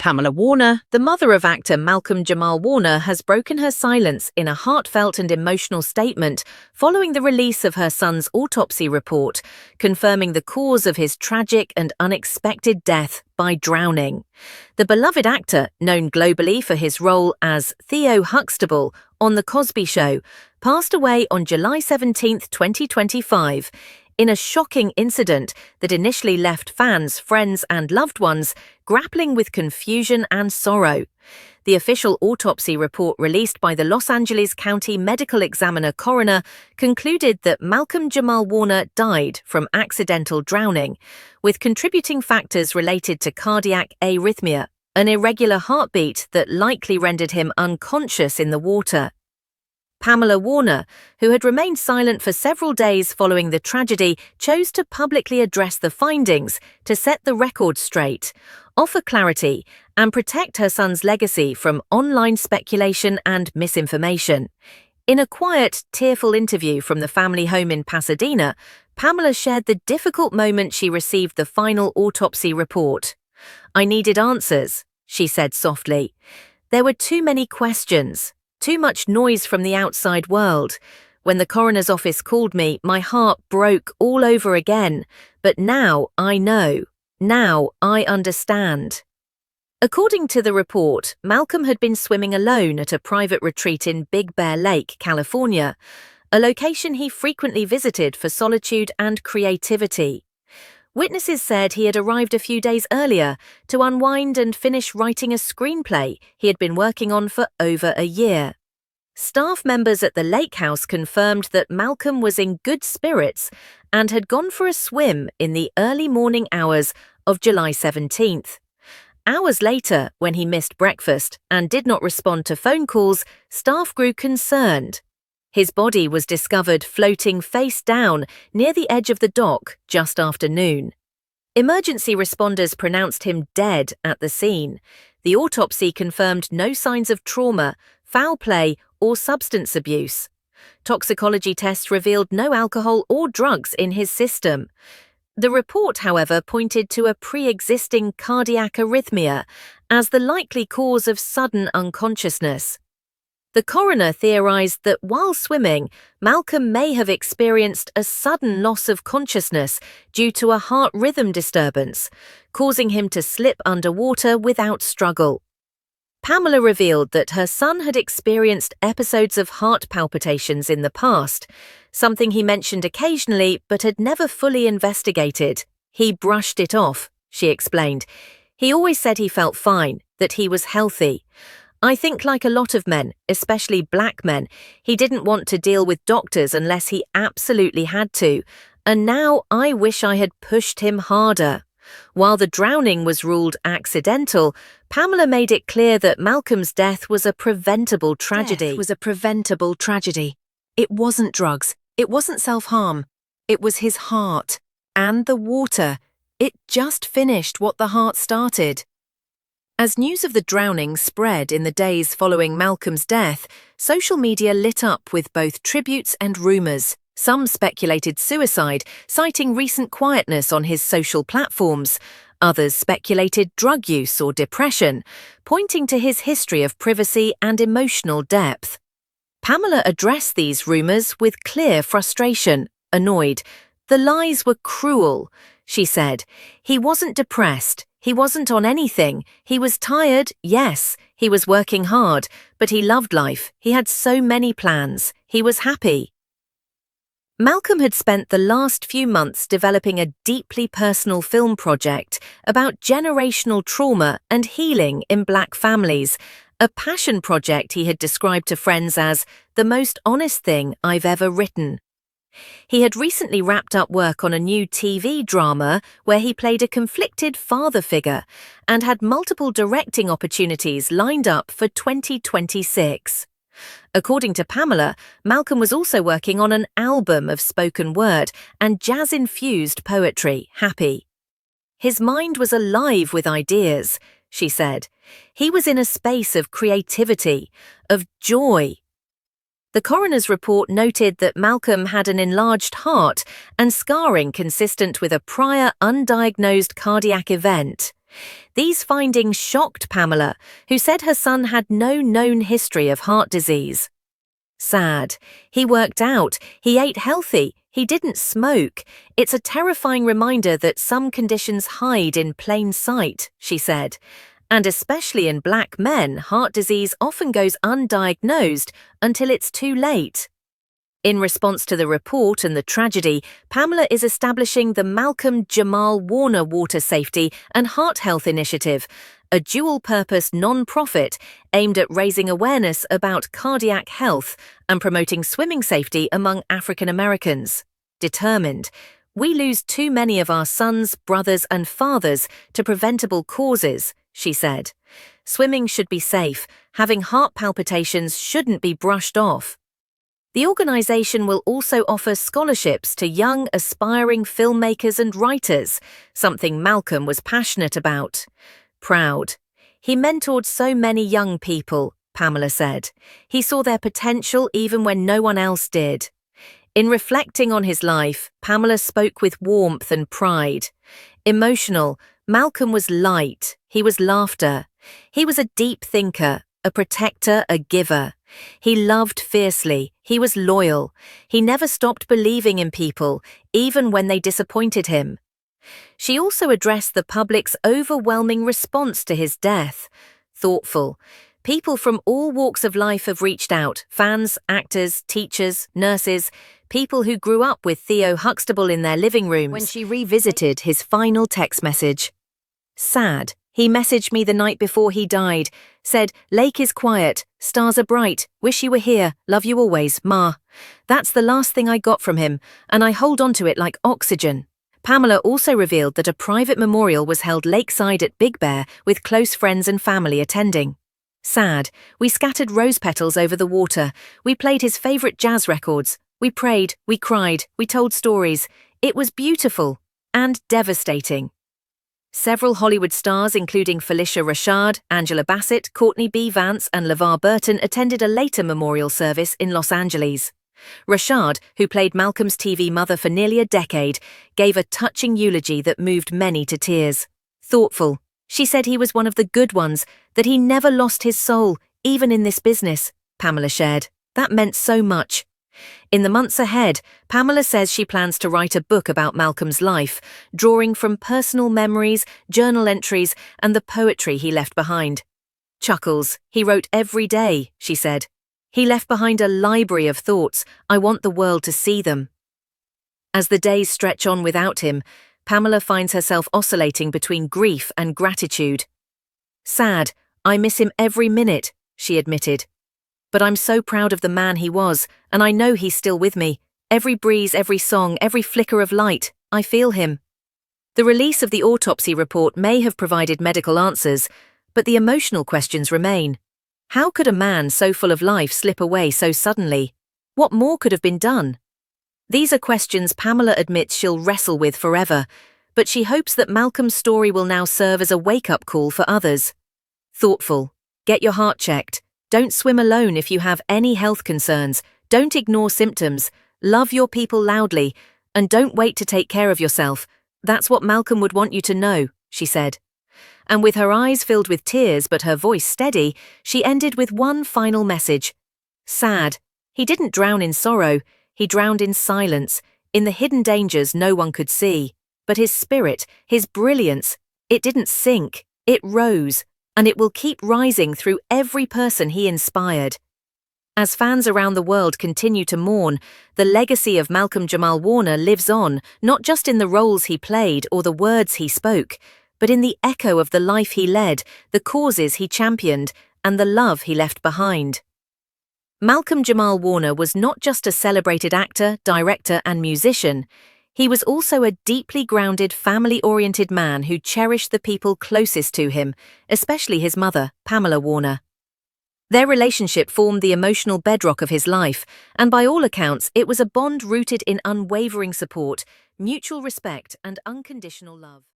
Pamela Warner, the mother of actor Malcolm-Jamal Warner, has broken her silence in a heartfelt and emotional statement following the release of her son's autopsy report, confirming the cause of his tragic and unexpected death by drowning. The beloved actor, known globally for his role as Theo Huxtable on The Cosby Show, passed away on July 17, 2025. In a shocking incident that initially left fans, friends and loved ones grappling with confusion and sorrow. The official autopsy report released by the Los Angeles County Medical Examiner coroner concluded that Malcolm-Jamal Warner died from accidental drowning, with contributing factors related to cardiac arrhythmia, an irregular heartbeat that likely rendered him unconscious in the water. Pamela Warner, who had remained silent for several days following the tragedy, chose to publicly address the findings to set the record straight, offer clarity, and protect her son's legacy from online speculation and misinformation. In a quiet, tearful interview from the family home in Pasadena, Pamela shared the difficult moment she received the final autopsy report. "I needed answers," she said softly. "There were too many questions. Too much noise from the outside world. When the coroner's office called me, my heart broke all over again. But now I know. Now I understand." According to the report, Malcolm had been swimming alone at a private retreat in Big Bear Lake, California, a location he frequently visited for solitude and creativity. Witnesses said he had arrived a few days earlier to unwind and finish writing a screenplay he had been working on for over a year. Staff members at the lake house confirmed that Malcolm was in good spirits and had gone for a swim in the early morning hours of July 17th. Hours later, when he missed breakfast and did not respond to phone calls, staff grew concerned. His body was discovered floating face down near the edge of the dock just after noon. Emergency responders pronounced him dead at the scene. The autopsy confirmed no signs of trauma, foul play, or substance abuse. Toxicology tests revealed no alcohol or drugs in his system. The report, however, pointed to a pre-existing cardiac arrhythmia as the likely cause of sudden unconsciousness. The coroner theorized that while swimming, Malcolm may have experienced a sudden loss of consciousness due to a heart rhythm disturbance, causing him to slip underwater without struggle. Pamela revealed that her son had experienced episodes of heart palpitations in the past, something he mentioned occasionally but had never fully investigated. "He brushed it off," she explained. "He always said he felt fine, that he was healthy. I think like a lot of men, especially black men, he didn't want to deal with doctors unless he absolutely had to, and now I wish I had pushed him harder." While the drowning was ruled accidental, Pamela made it clear that Malcolm's death was a preventable tragedy. It wasn't drugs. It wasn't self-harm. It was his heart. And the water. It just finished what the heart started. As news of the drowning spread in the days following Malcolm's death, social media lit up with both tributes and rumors. Some speculated suicide, citing recent quietness on his social platforms. Others speculated drug use or depression, pointing to his history of privacy and emotional depth. Pamela addressed these rumors with clear frustration, annoyed. "The lies were cruel," she said. "He wasn't depressed. He wasn't on anything. He was tired, yes. He was working hard, but he loved life. He had so many plans. He was happy." Malcolm had spent the last few months developing a deeply personal film project about generational trauma and healing in black families, a passion project he had described to friends as the most honest thing I've ever written. He had recently wrapped up work on a new TV drama where he played a conflicted father figure and had multiple directing opportunities lined up for 2026. According to Pamela, Malcolm was also working on an album of spoken word and jazz-infused poetry, Happy. "His mind was alive with ideas," she said. "He was in a space of creativity, of joy." The coroner's report noted that Malcolm had an enlarged heart and scarring consistent with a prior undiagnosed cardiac event. These findings shocked Pamela, who said her son had no known history of heart disease. Sad. He worked out, he ate healthy, he didn't smoke. It's a terrifying reminder that some conditions hide in plain sight, she said. And especially in black men, heart disease often goes undiagnosed until it's too late. In response to the report and the tragedy, Pamela is establishing the Malcolm-Jamal Warner Water Safety and Heart Health Initiative, a dual-purpose non-profit aimed at raising awareness about cardiac health and promoting swimming safety among African Americans. Determined, we lose too many of our sons, brothers and fathers to preventable causes, she said. Swimming should be safe, having heart palpitations shouldn't be brushed off. The organization will also offer scholarships to young, aspiring filmmakers and writers, something Malcolm was passionate about. Proud. He mentored so many young people, Pamela said. He saw their potential even when no one else did. In reflecting on his life, Pamela spoke with warmth and pride. Emotional, Malcolm was light. He was laughter. He was a deep thinker, a protector, a giver. He loved fiercely. He was loyal. He never stopped believing in people, even when they disappointed him. She also addressed the public's overwhelming response to his death. Thoughtful. People from all walks of life have reached out, fans, actors, teachers, nurses, people who grew up with Theo Huxtable in their living rooms. When she revisited his final text message. Sad. He messaged me the night before he died, said, "Lake is quiet, stars are bright, wish you were here, love you always, Ma." That's the last thing I got from him, and I hold on to it like oxygen. Pamela also revealed that a private memorial was held lakeside at Big Bear with close friends and family attending. Sad. We scattered rose petals over the water. We played his favorite jazz records. We prayed, we cried, we told stories. It was beautiful and devastating. Several Hollywood stars, including Felicia Rashad, Angela Bassett, Courtney B. Vance, and LeVar Burton, attended a later memorial service in Los Angeles. Rashad, who played Malcolm's TV mother for nearly a decade, gave a touching eulogy that moved many to tears. Thoughtful. She said he was one of the good ones, that he never lost his soul, even in this business, Pamela shared. That meant so much. In the months ahead, Pamela says she plans to write a book about Malcolm's life, drawing from personal memories, journal entries, and the poetry he left behind. Chuckles. He wrote every day, she said. He left behind a library of thoughts. I want the world to see them. As the days stretch on without him, Pamela finds herself oscillating between grief and gratitude. Sad. I miss him every minute, she admitted. But I'm so proud of the man he was, and I know he's still with me. Every breeze, every song, every flicker of light, I feel him. The release of the autopsy report may have provided medical answers, but the emotional questions remain. How could a man so full of life slip away so suddenly? What more could have been done? These are questions Pamela admits she'll wrestle with forever, but she hopes that Malcolm's story will now serve as a wake-up call for others. Thoughtful. Get your heart checked. Don't swim alone if you have any health concerns. Don't ignore symptoms. Love your people loudly. And don't wait to take care of yourself. That's what Malcolm would want you to know, she said. And with her eyes filled with tears but her voice steady, she ended with one final message. Sad. He didn't drown in sorrow. He drowned in silence, in the hidden dangers no one could see. But his spirit, his brilliance, it didn't sink. It rose. And it will keep rising through every person he inspired. As fans around the world continue to mourn, the legacy of Malcolm-Jamal Warner lives on, not just in the roles he played or the words he spoke, but in the echo of the life he led, the causes he championed, and the love he left behind. Malcolm-Jamal Warner was not just a celebrated actor, director, and musician. He was also a deeply grounded, family-oriented man who cherished the people closest to him, especially his mother, Pamela Warner. Their relationship formed the emotional bedrock of his life, and by all accounts, it was a bond rooted in unwavering support, mutual respect, and unconditional love.